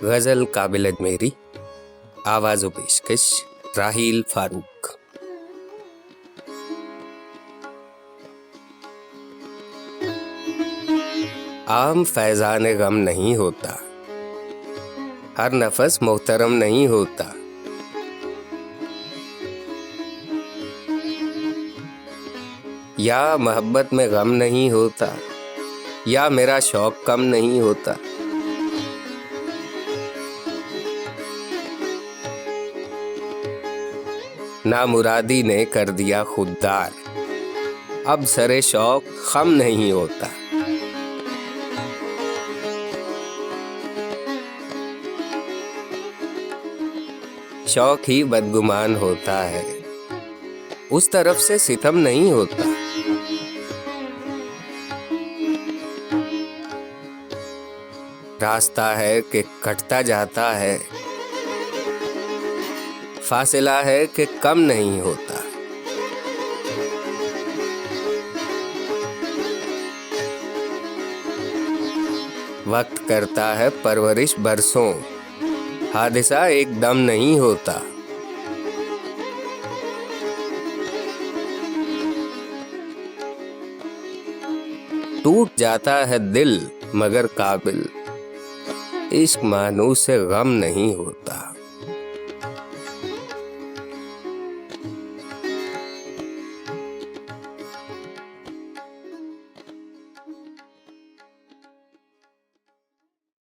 गज़ल काबिल मेरी आवाज़ व पेशकश राहील फारूक। आम फैज़ान गम नहीं होता, हर नफस मोहतरम नहीं होता। या मोहब्बत में गम नहीं होता, या मेरा शौक कम नहीं होता। नामुरादी ने कर दिया खुददार, अब सरे शौक खम नहीं होता। शौक ही बदगुमान होता है, उस तरफ से सितम नहीं होता। रास्ता है कि कटता जाता है, फासिला है कि कम नहीं होता। वक्त करता है परवरिश बरसों, हादिसा एकदम नहीं होता। टूट जाता है दिल मगर काबिल, इश्क मानूस से गम नहीं होता।